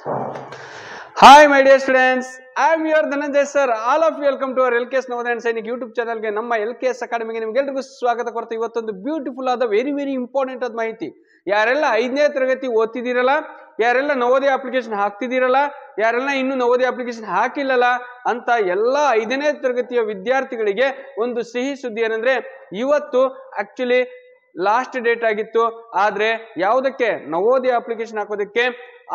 Hi my dear students, I am your Dhananjay sir. All of you welcome to our LKS Navodaya and Sainik YouTube channel ಗೆ ನಮ್ಮ LKS ಅಕಾಡೆಮಿಗೆ ನಿಮಗೆಲ್ಲರಿಗೂ ಸ್ವಾಗತ ಕೊಡ್ತಾ ಇವತ್ತೊಂದು beautiful ಆದ very important ಆದ ಮಾಹಿತಿ. ಯಾರೆಲ್ಲ 5ನೇ ತರಗತಿ ಓದ್ತಿದ್ದೀರಲ್ಲ, ಯಾರೆಲ್ಲ ನವೋದಯ ಅಪ್ಲಿಕೇಶನ್ ಹಾಕ್ತಿದ್ದೀರಲ್ಲ, ಯಾರೆಲ್ಲ ಇನ್ನು ನವೋದಯ ಅಪ್ಲಿಕೇಶನ್ ಹಾಕಿಲ್ಲಲ್ಲ ಅಂತ ಎಲ್ಲ 5ನೇ ತರಗತಿಯ ವಿದ್ಯಾರ್ಥಿಗಳಿಗೆ ಒಂದು ಸಿಹಿ ಸುದ್ದಿ ಏನಂದ್ರೆ ಇವತ್ತು ಆಕ್ಚುಲಿ ಲಾಸ್ಟ್ ಡೇಟ್ ಆಗಿತ್ತು. ಆದ್ರೆ ಯಾವುದಕ್ಕೆ ನವೋದಯ ಅಪ್ಲಿಕೇಶನ್ ಹಾಕೋದಕ್ಕೆ,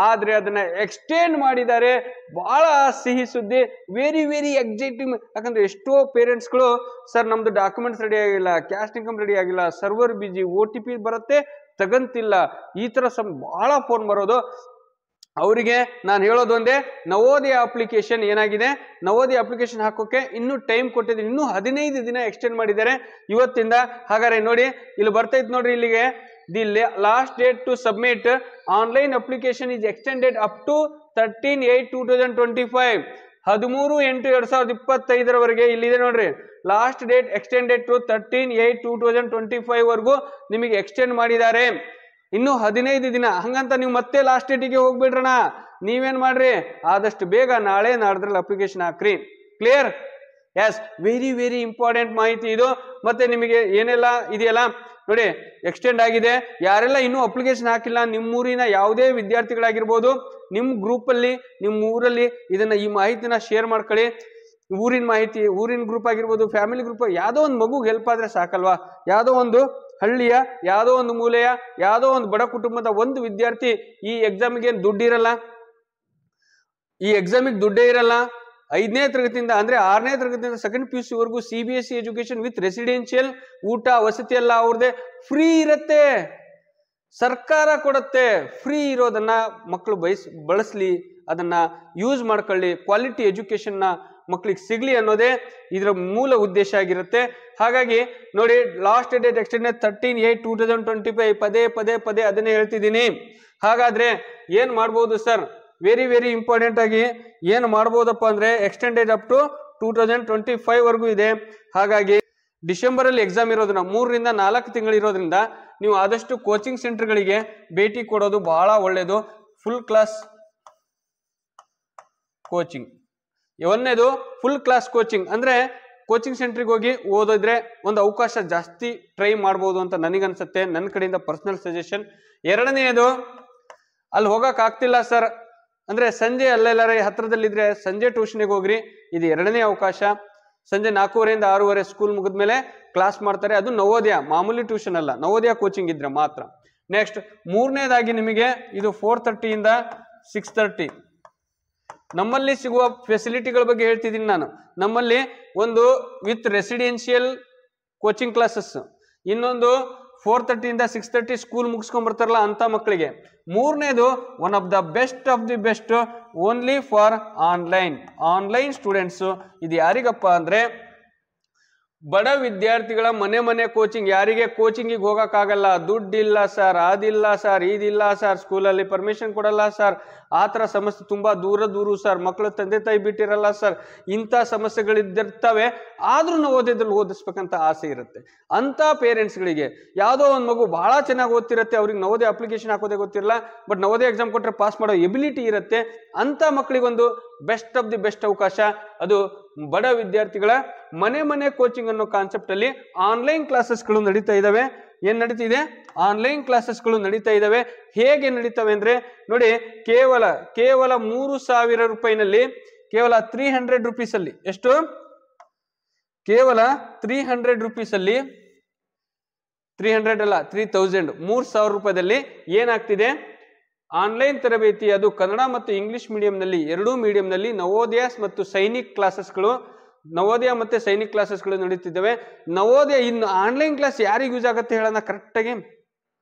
ಆದ್ರೆ ಅದನ್ನ ಎಕ್ಸ್ಟೆಂಡ್ ಮಾಡಿದ್ದಾರೆ. ಬಹಳ ಸಿಹಿ ಸುದ್ದಿ, ವೆರಿ ಎಕ್ಸೈಟಿಂಗ್. ಯಾಕಂದ್ರೆ ಎಷ್ಟೋ ಪೇರೆಂಟ್ಸ್ಗಳು ಸರ್ ನಮ್ದು ಡಾಕ್ಯುಮೆಂಟ್ಸ್ ರೆಡಿ ಆಗಿಲ್ಲ, ಕ್ಯಾಸ್ಟ್ ಇನ್ಕಮ್ ರೆಡಿ ಆಗಿಲ್ಲ, ಸರ್ವರ್ ಬಿಜಿ, OTP ಬರುತ್ತೆ ತಗಂತಿಲ್ಲ, ಈ ತರ ಬಹಳ ಫೋನ್ ಬರೋದು. ಅವರಿಗೆ ನಾನು ಹೇಳೋದು ಒಂದೇ, ನವೋದಯ ಅಪ್ಲಿಕೇಶನ್ ಏನಾಗಿದೆ, ನವೋದಯ ಅಪ್ಲಿಕೇಶನ್ ಹಾಕೋಕೆ ಇನ್ನೂ ಟೈಮ್ ಕೊಟ್ಟಿದ್ದೀನಿ, ಇನ್ನೂ 15 ದಿನ ಎಕ್ಸ್ಟೆಂಡ್ ಮಾಡಿದ್ದಾರೆ ಇವತ್ತಿಂದ. ಹಾಗಾದ್ರೆ ನೋಡಿ ಇಲ್ಲಿ ಬರ್ತೈತೆ ನೋಡ್ರಿ, ಇಲ್ಲಿಗೆ the last date to submit online application is extended up to 13/8/2025, 13/8/2025 ಇಲ್ಲಿದೆ ನೋಡ್ರಿ. ಲಾಸ್ಟ್ ಡೇಟ್ ಎಕ್ಸ್ಟೆಂಡೆಡ್ ಟು 13/8/2025 ವರೆಗೂ ನಿಮಗೆ ಎಕ್ಸ್ಟೆಂಡ್ ಮಾಡಿದ್ದಾರೆ. ಇನ್ನು 15 ದಿನ. ಹಂಗಂತ ನೀವು ಮತ್ತೆ ಲಾಸ್ಟ್ ಡೇಟಿಗೆ ಹೋಗ್ಬಿಡ್ರಣ. ನೀವೇನ್ ಮಾಡ್ರಿ, ಆದಷ್ಟು ಬೇಗ ನಾಳೆ ನಾಡ್ದ್ರಲ್ಲಿ ಅಪ್ಲಿಕೇಶನ್ ಹಾಕ್ರಿ. ಕ್ಲಿಯರ್? ಎಸ್, ವೆರಿ ಇಂಪಾರ್ಟೆಂಟ್ ಮಾಹಿತಿ ಇದು. ಮತ್ತೆ ನಿಮಗೆ ಏನೆಲ್ಲ ಇದೆಯಲ್ಲ ನೋಡಿ, ಎಕ್ಸ್ಟೆಂಡ್ ಆಗಿದೆ. ಯಾರೆಲ್ಲ ಇನ್ನೂ ಅಪ್ಲಿಕೇಶನ್ ಹಾಕಿಲ್ಲ, ನಿಮ್ಮೂರಿನ ಯಾವುದೇ ವಿದ್ಯಾರ್ಥಿಗಳಾಗಿರ್ಬೋದು, ನಿಮ್ಮ ಗ್ರೂಪ್ ಅಲ್ಲಿ, ನಿಮ್ಮ ಊರಲ್ಲಿ ಈ ಮಾಹಿತಿನ ಶೇರ್ ಮಾಡ್ಕೊಳ್ಳಿ. ಊರಿನ ಮಾಹಿತಿ, ಊರಿನ ಗ್ರೂಪ್ ಆಗಿರ್ಬೋದು, ಫ್ಯಾಮಿಲಿ ಗ್ರೂಪ್, ಯಾವುದೋ ಒಂದು ಮಗುಗೆ ಹೆಲ್ಪ್ ಆದ್ರೆ ಸಾಕಲ್ವಾ? ಯಾವುದೋ ಒಂದು ಹಳ್ಳಿಯ, ಯಾವುದೋ ಒಂದು ಮೂಲೆಯ, ಯಾವುದೋ ಒಂದು ಬಡ ಕುಟುಂಬದ ಒಂದು ವಿದ್ಯಾರ್ಥಿ ಈ ಎಕ್ಸಾಮಿಗೆ ದುಡ್ಡಿರಲ್ಲ, ಈ ಎಕ್ಸಾಮಿಗೆ ದುಡ್ಡೇ ಇರಲ್ಲ. 5ನೇ ತರಗತಿಯಿಂದ ಅಂದ್ರೆ 6ನೇ ತರಗತಿಯಿಂದ 2nd PUC ವರೆಗೂ CBSE ಎಜುಕೇಶನ್ ವಿತ್ ರೆಸಿಡೆನ್ಷಿಯಲ್, ಊಟ ವಸತಿ ಎಲ್ಲ ಅವ್ರದೇ ಫ್ರೀ ಇರತ್ತೆ, ಸರ್ಕಾರ ಕೊಡುತ್ತೆ. ಫ್ರೀ ಇರೋದನ್ನ ಮಕ್ಕಳು ಬಳಸ್ಲಿ, ಅದನ್ನ ಯೂಸ್ ಮಾಡ್ಕೊಳ್ಳಿ, ಕ್ವಾಲಿಟಿ ಎಜುಕೇಶನ್ ನ ಮಕ್ಕಳಿಗೆ ಸಿಗ್ಲಿ ಅನ್ನೋದೇ ಇದರ ಮೂಲ ಉದ್ದೇಶ ಆಗಿರುತ್ತೆ. ಹಾಗಾಗಿ ನೋಡಿ, ಲಾಸ್ಟ್ ಡೇಟ್ ಎಕ್ಸ್ಟೆಂಡೆಡ್ 13/8/2025, ಪದೇ ಅದನ್ನೇ ಹೇಳ್ತಿದ್ದೀನಿ. ಹಾಗಾದ್ರೆ ಏನ್ ಮಾಡ್ಬೋದು ಸರ್? ವೆರಿ ಇಂಪಾರ್ಟೆಂಟ್ ಆಗಿ ಏನು ಮಾಡ್ಬೋದಪ್ಪ ಅಂದ್ರೆ ಎಕ್ಸ್ಟೆಂಡೆಡ್ ಅಪ್ ಟು 2025 ವರೆಗೂ ಇದೆ. ಹಾಗಾಗಿ ಡಿಸೆಂಬರ್ ಅಲ್ಲಿ ಎಕ್ಸಾಮ್ ಇರೋದ್ರಿಂದ 3 ರಿಂದ 4 ತಿಂಗಳು ಇರೋದ್ರಿಂದ ನೀವು ಆದಷ್ಟು ಕೋಚಿಂಗ್ ಸೆಂಟರ್ಗಳಿಗೆ ಭೇಟಿ ಕೊಡೋದು ಬಹಳ ಒಳ್ಳೆಯದು. ಫುಲ್ ಕ್ಲಾಸ್ ಕೋಚಿಂಗ್, ಒಂದೇದು ಫುಲ್ ಕ್ಲಾಸ್ ಕೋಚಿಂಗ್ ಅಂದ್ರೆ ಕೋಚಿಂಗ್ ಸೆಂಟ್ರಿಗೆ ಹೋಗಿ ಓದಿದ್ರೆ ಒಂದು ಅವಕಾಶ ಜಾಸ್ತಿ ಟ್ರೈ ಮಾಡ್ಬೋದು ಅಂತ ನನಗನ್ಸುತ್ತೆ, ನನ್ನ ಕಡೆಯಿಂದ ಪರ್ಸನಲ್ ಸಜೆಷನ್. ಎರಡನೆಯದು, ಅಲ್ಲಿ ಹೋಗಕ್ ಆಗ್ತಿಲ್ಲ ಸರ್ ಅಂದ್ರೆ ಸಂಜೆ ಅಲ್ಲೆಲ್ಲರ ಹತ್ರದಲ್ಲಿದ್ರೆ ಸಂಜೆ ಟ್ಯೂಷನ್ಗೆ ಹೋಗ್ರಿ, ಇದು ಎರಡನೇ ಅವಕಾಶ. ಸಂಜೆ 4:30 ರಿಂದ 6:30 ಸ್ಕೂಲ್ ಮುಗಿದ್ಮೇಲೆ ಕ್ಲಾಸ್ ಮಾಡ್ತಾರೆ. ಅದು ನವೋದಯ, ಮಾಮೂಲಿ ಟ್ಯೂಷನ್ ಅಲ್ಲ, ನವೋದಯ ಕೋಚಿಂಗ್ ಇದ್ರೆ ಮಾತ್ರ. ನೆಕ್ಸ್ಟ್ ಮೂರನೇದಾಗಿ ನಿಮಗೆ ಇದು 4:30 ಇಂದ 6:30 ನಮ್ಮಲ್ಲಿ ಸಿಗುವ ಫೆಸಿಲಿಟಿಗಳ ಬಗ್ಗೆ ಹೇಳ್ತಿದ್ದೀನಿ ನಾನು. ನಮ್ಮಲ್ಲಿ ಒಂದು ವಿತ್ ರೆಸಿಡೆನ್ಷಿಯಲ್ ಕೋಚಿಂಗ್ ಕ್ಲಾಸಸ್, ಇನ್ನೊಂದು 4:30 ಇಂದ 6:30 ಸ್ಕೂಲ್ ಮುಗಿಸ್ಕೊಂಡ್ ಬರ್ತಾರಲ್ಲ ಅಂತ ಮಕ್ಕಳಿಗೆ. ಮೂರನೇದು one of the best only for online students. ಇದು ಯಾರಿಗಪ್ಪ ಅಂದ್ರೆ ಬಡ ವಿದ್ಯಾರ್ಥಿಗಳ ಮನೆ ಕೋಚಿಂಗ್. ಯಾರಿಗೆ ಕೋಚಿಂಗಿಗೆ ಹೋಗಕ್ಕಾಗಲ್ಲ, ದುಡ್ಡಿಲ್ಲ ಸರ್, ಅದಿಲ್ಲ ಸರ್, ಇದಿಲ್ಲ ಸರ್, ಸ್ಕೂಲಲ್ಲಿ ಪರ್ಮಿಷನ್ ಕೊಡಲ್ಲ ಸರ್, ಆ ಥರ ಸಮಸ್ಯೆ ತುಂಬಾ ದೂರ ಸರ್, ಮಕ್ಕಳು ತಂದೆ ತಾಯಿ ಬಿಟ್ಟಿರಲ್ಲ ಸರ್, ಇಂಥ ಸಮಸ್ಯೆಗಳಿದ್ದಿರ್ತವೆ. ಆದ್ರೂ ನವೋದಯದಲ್ಲಿ ಓದಿಸ್ಬೇಕಂತ ಆಸೆ ಇರುತ್ತೆ ಅಂತ ಪೇರೆಂಟ್ಸ್ಗಳಿಗೆ. ಯಾವುದೋ ಒಂದು ಮಗು ಬಹಳ ಚೆನ್ನಾಗಿ ಓದ್ತಿರುತ್ತೆ, ಅವ್ರಿಗೆ ನವೋದಯ ಅಪ್ಲಿಕೇಶನ್ ಹಾಕೋದೇ ಗೊತ್ತಿರಲ್ಲ, ಬಟ್ ನವೋದಯ ಎಕ್ಸಾಮ್ ಕೊಟ್ಟರೆ ಪಾಸ್ ಮಾಡೋ ಎಬಿಲಿಟಿ ಇರುತ್ತೆ. ಅಂತ ಮಕ್ಕಳಿಗೊಂದು ಬೆಸ್ಟ್ ಅವಕಾಶ. ಅದು ಬಡ ವಿದ್ಯಾರ್ಥಿಗಳ ಮನೆ ಕೋಚಿಂಗ್ ಅನ್ನೋ ಕಾನ್ಸೆಪ್ಟ್ ಅಲ್ಲಿ ಆನ್ಲೈನ್ ಕ್ಲಾಸಸ್ಗಳು ನಡೀತಾ ಇದಾವೆ. ಏನ್ ನಡೀತಿದೆ? ಆನ್ಲೈನ್ ಕ್ಲಾಸಸ್ಗಳು ನಡೀತಾ ಇದಾವೆ. ಹೇಗೆ ನಡೀತವೆ ಅಂದ್ರೆ ನೋಡಿ, ಕೇವಲ 3,000 ರೂಪಾಯಿನಲ್ಲಿ, ಕೇವಲ 300 ರೂಪೀಸ್ ಅಲ್ಲಿ, ಎಷ್ಟು? ಕೇವಲ 300 ರೂಪೀಸ್ ಅಲ್ಲಿ, 300 ಅಲ್ಲ 3000, 3,000 ರೂಪಾಯಿದಲ್ಲಿ ಏನಾಗ್ತಿದೆ? ಆನ್ಲೈನ್ ತರಬೇತಿ, ಅದು ಕನ್ನಡ ಮತ್ತು ಇಂಗ್ಲಿಷ್ ಮೀಡಿಯಂನಲ್ಲಿ, ಎರಡೂ ಮೀಡಿಯಂನಲ್ಲಿ ನವೋದಯ ಮತ್ತು ಸೈನಿಕ್ ಕ್ಲಾಸಸ್ಗಳು, ನವೋದಯ ಮತ್ತೆ ಸೈನಿಕ್ ಕ್ಲಾಸಸ್ಗಳು ನಡೀತಿದ್ದಾವೆ. ನವೋದಯ ಇನ್ನು ಆನ್ಲೈನ್ ಕ್ಲಾಸ್ ಯಾರಿಗೆ ಯೂಸ್ ಆಗುತ್ತೆ ಹೇಳೋಣ ಕರೆಕ್ಟಾಗಿ?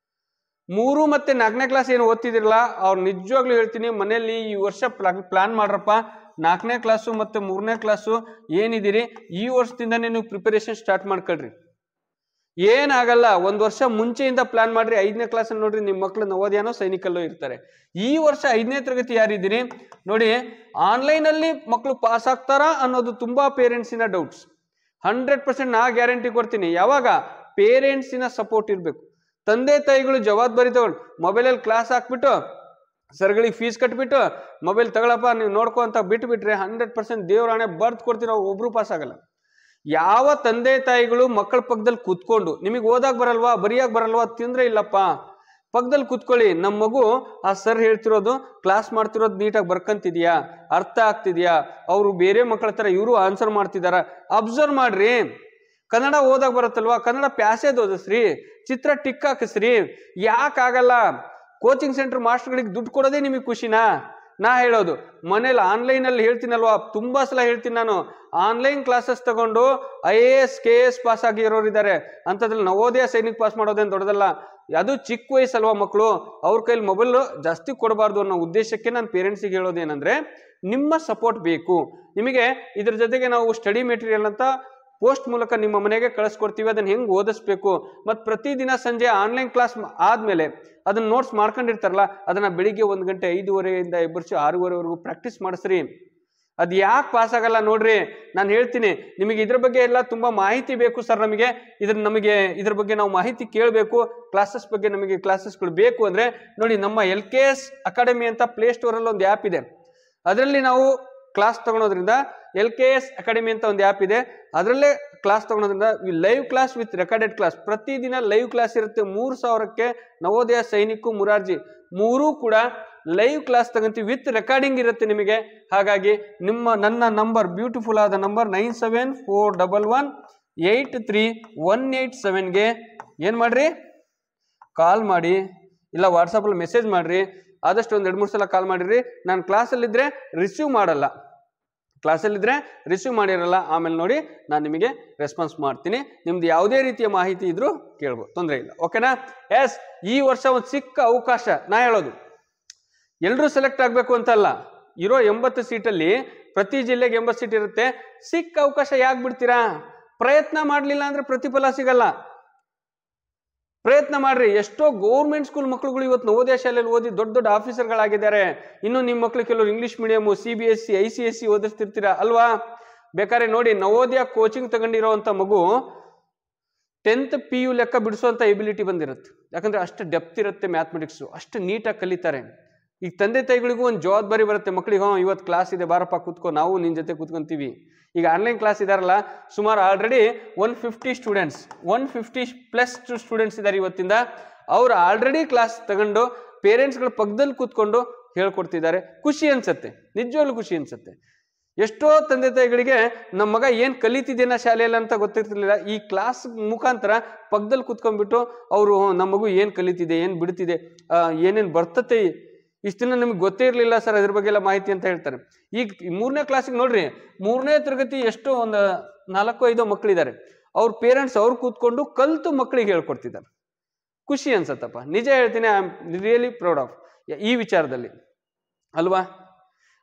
3 ಮತ್ತು 4ನೇ ಕ್ಲಾಸ್ ಏನು ಓದ್ತಿದಿರಲ್ಲ ಅವ್ರು ನಿಜವಾಗ್ಲೂ ಹೇಳ್ತೀನಿ, ಮನೆಯಲ್ಲಿ ಈ ವರ್ಷ ಪ್ಲಾನ್ ಮಾಡ್ರಪ್ಪ. 4ನೇ ಕ್ಲಾಸು ಮತ್ತು 3ನೇ ಕ್ಲಾಸು ಏನಿದ್ದೀರಿ, ಈ ವರ್ಷದಿಂದನೇ ನೀವು ಪ್ರಿಪರೇಷನ್ ಸ್ಟಾರ್ಟ್ ಮಾಡ್ಕೊಳ್ರಿ. ಏನಾಗಲ್ಲ, 1 ವರ್ಷ ಮುಂಚೆಯಿಂದ ಪ್ಲಾನ್ ಮಾಡ್ರಿ. 5ನೇ ಕ್ಲಾಸ್ ಅಲ್ಲಿ ನೋಡ್ರಿ, ನಿಮ್ಮ ಮಕ್ಕಳು ನವೋದಯನೋ ಸೈನಿಕಲ್ಲೋ ಇರ್ತಾರೆ. ಈ ವರ್ಷ 5ನೇ ತರಗತಿ ಯಾರಿದ್ದೀರಿ ನೋಡಿ, ಆನ್ಲೈನ್ ಅಲ್ಲಿ ಮಕ್ಕಳು ಪಾಸ್ ಆಗ್ತಾರಾ ಅನ್ನೋದು ತುಂಬಾ ಪೇರೆಂಟ್ಸಿನ ಡೌಟ್ಸ್. 100% ನಾ ಗ್ಯಾರಂಟಿ ಕೊಡ್ತೀನಿ. ಯಾವಾಗ? ಪೇರೆಂಟ್ಸಿನ ಸಪೋರ್ಟ್ ಇರಬೇಕು. ತಂದೆ ತಾಯಿಗಳು ಜವಾಬ್ದಾರಿ ತಗೊಂಡು ಮೊಬೈಲಲ್ಲಿ ಕ್ಲಾಸ್ ಹಾಕ್ಬಿಟ್ಟು ಸರ್ಗಳಿಗೆ ಫೀಸ್ ಕಟ್ಬಿಟ್ಟು ಮೊಬೈಲ್ ತಗೊಳಪ್ಪ ನೀವು ನೋಡ್ಕೊ ಅಂತ ಬಿಟ್ಬಿಟ್ರೆ 100% ದೇವರಾಣೆ ಬರ್ದು ಕೊಡ್ತೀವಿ, ನಾವು ಒಬ್ರು ಪಾಸ್ ಆಗಲ್ಲ. ಯಾವ ತಂದೆ ತಾಯಿಗಳು ಮಕ್ಕಳ ಪಕ್ಕದಲ್ಲಿ ಕೂತ್ಕೊಂಡು ನಿಮಗೆ ಓದಾಕ್ ಬರಲ್ವಾ, ಬರಿಯಾಕ್ ಬರಲ್ವಾ, ತಿಂದ್ರೆ ಇಲ್ಲಪ್ಪ ಪಕ್ಕದಲ್ಲಿ ಕೂತ್ಕೊಳ್ಳಿ, ನಮ್ಮ ಮಗು ಆ ಸರ್ ಹೇಳ್ತಿರೋದು ಕ್ಲಾಸ್ ಮಾಡ್ತಿರೋದು ನೀಟಾಗಿ ಬರ್ಕಂತಿದ್ಯಾ, ಅರ್ಥ ಆಗ್ತಿದ್ಯಾ, ಅವರು ಬೇರೆ ಮಕ್ಕಳ ತರ ಇವರು ಆನ್ಸರ್ ಮಾಡ್ತಿದಾರ, ಅಬ್ಸರ್ವ್ ಮಾಡ್ರಿ. ಕನ್ನಡ ಓದಾಕ್ ಬರುತ್ತಲ್ವಾ, ಕನ್ನಡ ಪ್ಯಾಸೇಜ್ ಓದಿಸ್ರಿ, ಚಿತ್ರ ಟಿಕ್ ಹಾಕಿಸ್ರಿ. ಯಾಕಾಗಲ್ಲ? ಕೋಚಿಂಗ್ ಸೆಂಟರ್ ಮಾಸ್ಟರ್ಗಳಿಗೆ ದುಡ್ಡು ಕೊಡೋದೇ ನಿಮಗೆ ಖುಷಿನಾ? ನಾ ಹೇಳೋದು ಮನೇಲಿ ಆನ್ಲೈನಲ್ಲಿ ಹೇಳ್ತೀನಲ್ವಾ, ತುಂಬಾ ಸಲ ಹೇಳ್ತೀನಿ ನಾನು, ಆನ್ಲೈನ್ ಕ್ಲಾಸಸ್ ತಗೊಂಡು IAS KS ಪಾಸ್ ಆಗಿರೋರಿದ್ದಾರೆ. ಅಂಥದ್ರಲ್ಲಿ ನವೋದಯ ಸೈನಿಕ್ ಪಾಸ್ ಮಾಡೋದೇನು ದೊಡ್ಡದಲ್ಲ. ಅದು ಚಿಕ್ಕ ವಯಸ್ಸಲ್ವಾ ಮಕ್ಕಳು, ಅವ್ರ ಕೈಲಿ ಮೊಬೈಲ್ ಜಾಸ್ತಿ ಕೊಡಬಾರ್ದು ಅನ್ನೋ ಉದ್ದೇಶಕ್ಕೆ ನಾನು ಪೇರೆಂಟ್ಸಿಗೆ ಹೇಳೋದೇನೆಂದ್ರೆ, ನಿಮ್ಮ ಸಪೋರ್ಟ್ ಬೇಕು ನಿಮಗೆ. ಇದ್ರ ಜೊತೆಗೆ ನಾವು ಸ್ಟಡಿ ಮೆಟೀರಿಯಲ್ ಅಂತ ಪೋಸ್ಟ್ ಮೂಲಕ ನಿಮ್ಮ ಮನೆಗೆ ಕಳಿಸ್ಕೊಡ್ತೀವಿ, ಅದನ್ನ ಹೆಂಗೆ ಓದಿಸ್ಬೇಕು. ಮತ್ತು ಪ್ರತಿದಿನ ಸಂಜೆ ಆನ್ಲೈನ್ ಕ್ಲಾಸ್ ಆದ್ಮೇಲೆ ಅದನ್ನ ನೋಟ್ಸ್ ಮಾಡ್ಕೊಂಡಿರ್ತಾರಲ್ಲ, ಅದನ್ನ ಬೆಳಿಗ್ಗೆ 1 ಗಂಟೆ 5:30 ಎಬ್ಬರಿಸಿ 6:30ವರೆಗೂ ಪ್ರಾಕ್ಟೀಸ್ ಮಾಡಿಸ್ರಿ. ಅದು ಯಾಕೆ ಪಾಸ್ ಆಗಲ್ಲ ನೋಡ್ರಿ, ನಾನು ಹೇಳ್ತೀನಿ ನಿಮಗೆ. ಇದ್ರ ಬಗ್ಗೆ ಎಲ್ಲ ತುಂಬಾ ಮಾಹಿತಿ ಬೇಕು ಸರ್, ನಮಗೆ ಇದ್ರ ಬಗ್ಗೆ ನಾವು ಮಾಹಿತಿ ಕೇಳಬೇಕು, ಕ್ಲಾಸಸ್ ಬಗ್ಗೆ ನಮಗೆ ಕ್ಲಾಸಸ್ಗಳು ಬೇಕು ಅಂದ್ರೆ ನೋಡಿ, ನಮ್ಮ LKS ಅಕಾಡೆಮಿ ಅಂತ ಪ್ಲೇ ಸ್ಟೋರ್ ಅಲ್ಲಿ ಒಂದು ಆ್ಯಪ್ ಇದೆ. ಅದರಲ್ಲಿ ನಾವು ಕ್ಲಾಸ್ ತಗೊಳೋದ್ರಿಂದ LKS ಅಕಾಡೆಮಿ ಅಂತ ಒಂದು ಆ್ಯಪ್ ಇದೆ, ಅದರಲ್ಲೇ ಕ್ಲಾಸ್ ತಗೊಳೋದ್ರಿಂದ live class with recorded class, ಪ್ರತಿದಿನ ಲೈವ್ ಕ್ಲಾಸ್ ಇರುತ್ತೆ. 3000ಕ್ಕೆ ನವೋದಯ ಸೈನಿಕ್ ಮುರಾರ್ಜಿ ಮೂರೂ ಕೂಡ ಲೈವ್ ಕ್ಲಾಸ್ ತಗೊಂತೀವಿ, ವಿತ್ ರೆಕಾರ್ಡಿಂಗ್ ಇರುತ್ತೆ ನಿಮಗೆ. ಹಾಗಾಗಿ ನನ್ನ ನಂಬರ್, ಬ್ಯೂಟಿಫುಲ್ ಆದ ನಂಬರ್ 9741183187ಗೆ ಏನ್ ಮಾಡ್ರಿ, ಕಾಲ್ ಮಾಡಿ, ಇಲ್ಲ ವಾಟ್ಸಪ್ಪಲ್ಲಿ ಮೆಸೇಜ್ ಮಾಡ್ರಿ. ಆದಷ್ಟು ಒಂದು 2-3 ಸಲ ಕಾಲ್ ಮಾಡಿರಿ. ನಾನು ಕ್ಲಾಸಲ್ಲಿದ್ದರೆ ರಿಸೀವ್ ಮಾಡಲ್ಲ, ಕ್ಲಾಸಲ್ಲಿದ್ದರೆ ರಿಸೀವ್ ಮಾಡಿರಲ್ಲ, ಆಮೇಲೆ ನೋಡಿ ನಾನು ನಿಮಗೆ ರೆಸ್ಪಾನ್ಸ್ ಮಾಡ್ತೀನಿ. ನಿಮ್ದು ಯಾವುದೇ ರೀತಿಯ ಮಾಹಿತಿ ಇದ್ರೂ ಕೇಳ್ಬೋದು, ತೊಂದರೆ ಇಲ್ಲ. ಓಕೆನಾ? ಎಸ್, ಈ ವರ್ಷ ಒಂದು ಸಿಕ್ಕ ಅವಕಾಶ. ನಾ ಹೇಳೋದು ಎಲ್ಲರೂ ಸೆಲೆಕ್ಟ್ ಆಗಬೇಕು ಅಂತಲ್ಲ, ಇರೋ 80 ಸೀಟಲ್ಲಿ ಪ್ರತಿ ಜಿಲ್ಲೆಗೆ 80 ಸೀಟ್ ಇರುತ್ತೆ. ಸಿಕ್ಕ ಅವಕಾಶ ಯಾಕೆ ಬಿಡ್ತೀರಾ? ಪ್ರಯತ್ನ ಮಾಡಲಿಲ್ಲ ಅಂದ್ರೆ ಪ್ರತಿಫಲ ಸಿಗಲ್ಲ. ಪ್ರಯತ್ನ ಮಾಡ್ರಿ. ಎಷ್ಟೋ ಗೌರ್ಮೆಂಟ್ ಸ್ಕೂಲ್ ಮಕ್ಕಳುಗಳು ಇವತ್ತು ನವೋದಯ ಶಾಲೆಯಲ್ಲಿ ಓದಿ ದೊಡ್ಡ ದೊಡ್ಡ ಆಫೀಸರ್ಗಳಾಗಿದ್ದಾರೆ. ಇನ್ನು ನಿಮ್ಮ ಮಕ್ಕಳು ಕೆಲವರು ಇಂಗ್ಲಿಷ್ ಮೀಡಿಯಮು, CBSE ICSE ಓದಿಸ್ತಿರ್ತೀರಾ ಅಲ್ವಾ? ಬೇಕಾದ್ರೆ ನೋಡಿ, ನವೋದಯ ಕೋಚಿಂಗ್ ತಗೊಂಡಿರೋಂಥ ಮಗು 10th PU ಲೆಕ್ಕ ಬಿಡಿಸುವಂಥ ಎಬಿಲಿಟಿ ಬಂದಿರುತ್ತೆ. ಯಾಕಂದ್ರೆ ಅಷ್ಟು ಡೆಪ್ತ್ ಇರುತ್ತೆ ಮ್ಯಾಥಮೆಟಿಕ್ಸು, ಅಷ್ಟು ನೀಟಾಗಿ ಕಲಿತಾರೆ. ಈಗ ತಂದೆ ತಾಯಿಗಳಿಗೂ ಒಂದು ಜವಾಬ್ದಾರಿ ಬರುತ್ತೆ, ಮಕ್ಕಳಿಗೆ ಇವತ್ತು ಕ್ಲಾಸ್ ಇದೆ ಬಾರಪ್ಪ ಕೂತ್ಕೋ, ನಾವು ನಿನ್ನ ಜೊತೆ ಕೂತ್ಕೊಂತೀವಿ. ಈಗ ಆನ್ಲೈನ್ ಕ್ಲಾಸ್ ಇದಾರಲ್ಲ, ಸುಮಾರು ಆಲ್ರೆಡಿ 150 ಸ್ಟೂಡೆಂಟ್ಸ್ 150+ ಸ್ಟೂಡೆಂಟ್ಸ್ ಇದ್ದಾರೆ ಇವತ್ತಿಂದ. ಅವ್ರು ಆಲ್ರೆಡಿ ಕ್ಲಾಸ್ ತಗೊಂಡು ಪೇರೆಂಟ್ಸ್ಗಳ ಪಕ್ಕದಲ್ಲಿ ಕೂತ್ಕೊಂಡು ಹೇಳ್ಕೊಡ್ತಿದ್ದಾರೆ. ಖುಷಿ ಅನ್ಸುತ್ತೆ, ನಿಜವಾಗ್ಲೂ ಖುಷಿ ಅನ್ಸುತ್ತೆ. ಎಷ್ಟೋ ತಂದೆ ತಾಯಿಗಳಿಗೆ ನಮ್ಮ ಮಗ ಏನು ಕಲಿತಿದ್ದೇನ ಶಾಲೆಯಲ್ಲಿ ಅಂತ ಗೊತ್ತಿರ್ತಿರ್ಲಿಲ್ಲ. ಈ ಕ್ಲಾಸ್ ಮುಖಾಂತರ ಪಕ್ಕದಲ್ಲಿ ಕೂತ್ಕೊಂಡ್ಬಿಟ್ಟು ಅವರು ನಮ್ಮ ಮಗು ಏನು ಕಲಿತಿದೆ, ಏನು ಬಿಡ್ತಿದೆ, ಏನೇನು ಬರ್ತತೆ, ಇಷ್ಟು ದಿನ ನಮಗೆ ಗೊತ್ತೇ ಇರಲಿಲ್ಲ ಸರ್ ಅದ್ರ ಬಗ್ಗೆ ಎಲ್ಲ ಮಾಹಿತಿ ಅಂತ ಹೇಳ್ತಾರೆ. ಈಗ 3ನೇ ಕ್ಲಾಸಿಗೆ ನೋಡ್ರಿ, 3ನೇ ತರಗತಿ ಎಷ್ಟೋ ಒಂದು 4-5 ಮಕ್ಕಳಿದ್ದಾರೆ. ಅವ್ರ ಪೇರೆಂಟ್ಸ್ ಅವ್ರು ಕೂತ್ಕೊಂಡು ಕಲ್ತು ಮಕ್ಕಳಿಗೆ ಹೇಳ್ಕೊಡ್ತಿದ್ದಾರೆ. ಖುಷಿ ಅನ್ಸತ್ತಪ್ಪ, ನಿಜ ಹೇಳ್ತೀನಿ. I am really proud of ಈ ವಿಚಾರದಲ್ಲಿ ಅಲ್ವಾ?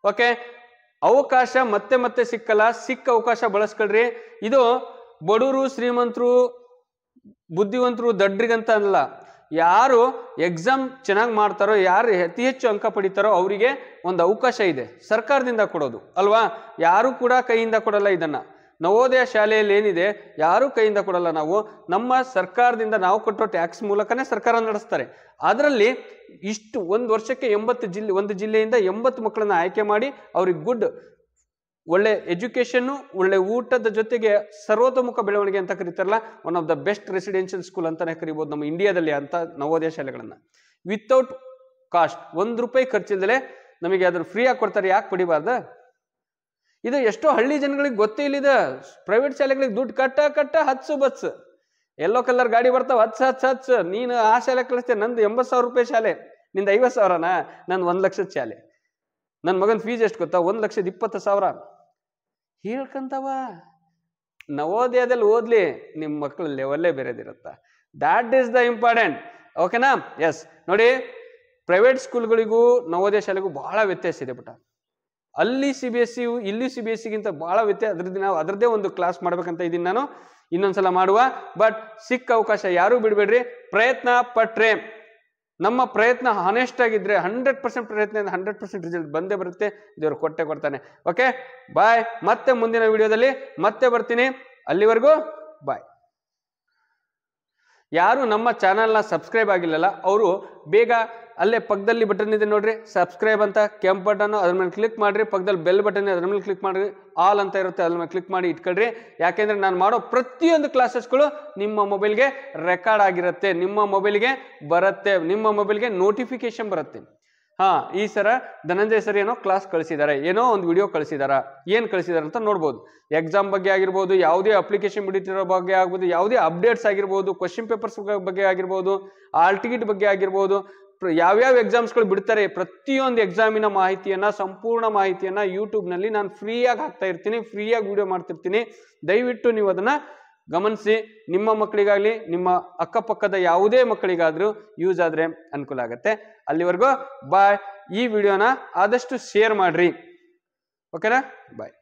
ಓಕೆ, ಅವಕಾಶ ಮತ್ತೆ ಮತ್ತೆ ಸಿಕ್ಕಲ್ಲ, ಸಿಕ್ಕ ಅವಕಾಶ ಬಳಸ್ಕೊಳ್ರಿ. ಇದು ಬಡವರು ಶ್ರೀಮಂತರು ಬುದ್ಧಿವಂತರು ದಡ್ರಿಗಂತ ಅಲ್ಲ. ಯಾರು ಎಕ್ಸಾಮ್ ಚೆನ್ನಾಗಿ ಮಾಡ್ತಾರೋ, ಯಾರು ಅತಿ ಹೆಚ್ಚು ಅಂಕ ಪಡಿತಾರೋ ಅವರಿಗೆ ಒಂದು ಅವಕಾಶ ಇದೆ ಸರ್ಕಾರದಿಂದ ಕೊಡೋದು ಅಲ್ವಾ? ಯಾರು ಕೂಡ ಕೈಯಿಂದ ಕೊಡಲ್ಲ ಇದನ್ನ. ನವೋದಯ ಶಾಲೆಯಲ್ಲಿ ಏನಿದೆ ಯಾರು ಕೈಯಿಂದ ಕೊಡಲ್ಲ. ನಾವು ನಮ್ಮ ಸರ್ಕಾರದಿಂದ ನಾವು ಕೊಟ್ಟೋ ಟ್ಯಾಕ್ಸ್ ಮೂಲಕನೇ ಸರ್ಕಾರ ನಡೆಸ್ತಾರೆ. ಅದರಲ್ಲಿ ಇಷ್ಟು ಒಂದು ವರ್ಷಕ್ಕೆ 80 ಒಂದು ಜಿಲ್ಲೆಯಿಂದ 80 ಮಕ್ಕಳನ್ನ ಆಯ್ಕೆ ಮಾಡಿ ಅವ್ರಿಗೆ ಗುಡ್ ಒಳ್ಳೆ ಎಜುಕೇಶನ್ನು, ಒಳ್ಳೆ ಊಟದ ಜೊತೆಗೆ ಸರ್ವತೋಮುಖ ಬೆಳವಣಿಗೆ ಅಂತ ಕರೀತಾರಲ್ಲ, one of the best residential school ಅಂತಾನೆ ಕರಿಬೋದು ನಮ್ಮ ಇಂಡಿಯಾದಲ್ಲಿ ಅಂತ ನವೋದಯ ಶಾಲೆಗಳನ್ನ. ವಿತೌಟ್ ಕಾಸ್ಟ್, ₹1 ಖರ್ಚಿಲ್ದಲೆ ನಮಗೆ ಅದನ್ನು ಫ್ರೀ ಆಗಿ ಕೊಡ್ತಾರೆ. ಯಾಕೆ ಪಡಿಬಾರ್ದ? ಇದು ಎಷ್ಟೋ ಹಳ್ಳಿ ಜನಗಳಿಗೆ ಗೊತ್ತೇ ಇಲ್ಲಿದೆ. ಪ್ರೈವೇಟ್ ಶಾಲೆಗಳಿಗೆ ದುಡ್ಡು ಕಟ್ಟ ಹಚ್ಚು ಬಸ್, ಎಲ್ಲೋ ಕಲರ್ ಗಾಡಿ ಬರ್ತಾವ, ಹಚ್ಚ ನೀನು ಆ ಶಾಲೆ ಕಳಿಸ್ತೇನೆ. ನಂದು ₹80,000 ಶಾಲೆ, ನಿಂದು 50,000ನಾ? ನಂದು 1 ಲಕ್ಷದ ಶಾಲೆ. ನನ್ನ ಮಗನ ಫೀಸ್ ಎಷ್ಟು ಗೊತ್ತಾ? 1,20,000. ಹೇಳ್ಕಂತವ ನವೋದಯದಲ್ಲಿ ಓದ್ಲಿ, ನಿಮ್ಮ ಮಕ್ಕಳ ಲೆವೆಲ್ಲೇ ಬೇರೆದಿರುತ್ತ. That is the important. ಓಕೆನಾ? ಎಸ್, ನೋಡಿ, ಪ್ರೈವೇಟ್ ಸ್ಕೂಲ್ಗಳಿಗೂ ನವೋದಯ ಶಾಲೆಗೂ ಬಹಳ ವ್ಯತ್ಯಾಸ ಇದೆ ಬಿಟ್ಟ. ಅಲ್ಲಿ CBSE ಇಲ್ಲಿ CBSEಗಿಂತ ಬಹಳ ವ್ಯತ್ಯಾಸ. ನಾವು ಅದರದ್ದೇ ಒಂದು ಕ್ಲಾಸ್ ಮಾಡ್ಬೇಕಂತ ಇದ್ದೀನಿ ನಾನು, ಇನ್ನೊಂದ್ಸಲ ಮಾಡುವ. ಬಟ್ ಸಿಕ್ಕ ಅವಕಾಶ ಯಾರೂ ಬಿಡಬೇಡ್ರಿ. ಪ್ರಯತ್ನ ಪಟ್ರೆ, ನಮ್ಮ ಪ್ರಯತ್ನ ಹಾನೆಸ್ಟ್ ಆಗಿದ್ರೆ 100% ಪ್ರಯತ್ನ 100% ರಿಸಲ್ಟ್ ಬಂದೇ ಬರುತ್ತೆ. ದೇವರು ಕೊಟ್ಟೆ ಕೊಡ್ತಾನೆ. ಓಕೆ, ಬಾಯ್. ಮತ್ತೆ ಮುಂದಿನ ವಿಡಿಯೋದಲ್ಲಿ ಮತ್ತೆ ಬರ್ತೀನಿ. ಅಲ್ಲಿವರೆಗೂ ಬಾಯ್. ಯಾರು ನಮ್ಮ ಚಾನಲ್ನ ಸಬ್ಸ್ಕ್ರೈಬ್ ಆಗಿಲ್ಲಲ್ಲ ಅವರು ಬೇಗ ಅಲ್ಲೇ ಪಕ್ಕದಲ್ಲಿ ಬಟನ್ ಇದೆ ನೋಡ್ರಿ, ಸಬ್ಸ್ಕ್ರೈಬ್ ಅಂತ ಕೆಂಪ್ ಬಟನ್, ಅದ್ರ ಮೇಲೆ ಕ್ಲಿಕ್ ಮಾಡ್ರಿ. ಪಕ್ಕದಲ್ಲಿ ಬೆಲ್ ಬಟನ್ ಅದ್ರ ಮೇಲೆ ಕ್ಲಿಕ್ ಮಾಡ್ರಿ. ಆಲ್ ಅಂತ ಇರುತ್ತೆ, ಅದ್ರ ಮೇಲೆ ಕ್ಲಿಕ್ ಮಾಡಿ ಇಟ್ಕೊಳ್ರಿ. ಯಾಕೆಂದ್ರೆ ನಾನು ಮಾಡೋ ಪ್ರತಿಯೊಂದು ಕ್ಲಾಸಸ್ಗಳು ನಿಮ್ಮ ಮೊಬೈಲ್ಗೆ ರೆಕಾರ್ಡ್ ಆಗಿರುತ್ತೆ, ನಿಮ್ಮ ಮೊಬೈಲ್ಗೆ ಬರುತ್ತೆ, ನಿಮ್ಮ ಮೊಬೈಲ್ಗೆ ನೋಟಿಫಿಕೇಶನ್ ಬರುತ್ತೆ. ಈ ಸರ ಧನಂಜಯ ಸರ್ ಏನೋ ಕ್ಲಾಸ್ ಕಳಿಸಿದ್ದಾರೆ, ಏನೋ ಒಂದು ವಿಡಿಯೋ ಕಳಿಸಿದಾರ, ಏನ್ ಕಳಿಸಿದಾರೆ ಅಂತ ನೋಡ್ಬೋದು. ಎಕ್ಸಾಮ್ ಬಗ್ಗೆ ಆಗಿರ್ಬೋದು, ಯಾವುದೇ ಅಪ್ಲಿಕೇಶನ್ ಬಿಡುತ್ತಿರೋ ಬಗ್ಗೆ ಆಗ್ಬೋದು, ಯಾವುದೇ ಅಪ್ಡೇಟ್ಸ್ ಆಗಿರ್ಬೋದು, ಕ್ವಶನ್ ಪೇಪರ್ಸ್ ಬಗ್ಗೆ ಆಗಿರ್ಬೋದು, ಆಲ್ ಟಿಕೆಟ್ ಬಗ್ಗೆ ಆಗಿರ್ಬೋದು, ಯಾವ್ಯಾವ ಎಕ್ಸಾಮ್ಸ್ಗಳು ಬಿಡ್ತಾರೆ ಪ್ರತಿಯೊಂದು ಎಕ್ಸಾಮಿನ ಮಾಹಿತಿಯನ್ನ, ಸಂಪೂರ್ಣ ಮಾಹಿತಿಯನ್ನ ಯೂಟ್ಯೂಬ್ ನಲ್ಲಿ ನಾನು ಫ್ರೀಯಾಗಿ ಹಾಕ್ತಾ ಇರ್ತೀನಿ, ಫ್ರೀಯಾಗಿ ವಿಡಿಯೋ ಮಾಡ್ತಿರ್ತೀನಿ. ದಯವಿಟ್ಟು ನೀವು ಅದನ್ನ ಗಮನಿಸಿ. ನಿಮ್ಮ ಮಕ್ಕಳಿಗಾಗ್ಲಿ, ನಿಮ್ಮ ಅಕ್ಕಪಕ್ಕದ ಯಾವುದೇ ಮಕ್ಕಳಿಗಾದ್ರೂ ಯೂಸ್ ಆದ್ರೆ ಅನುಕೂಲ ಆಗತ್ತೆ. ಅಲ್ಲಿವರೆಗೂ ಬಾಯ್. ಈ ವಿಡಿಯೋನ ಆದಷ್ಟು ಶೇರ್ ಮಾಡ್ರಿ. ಓಕೆನಾ? ಬಾಯ್.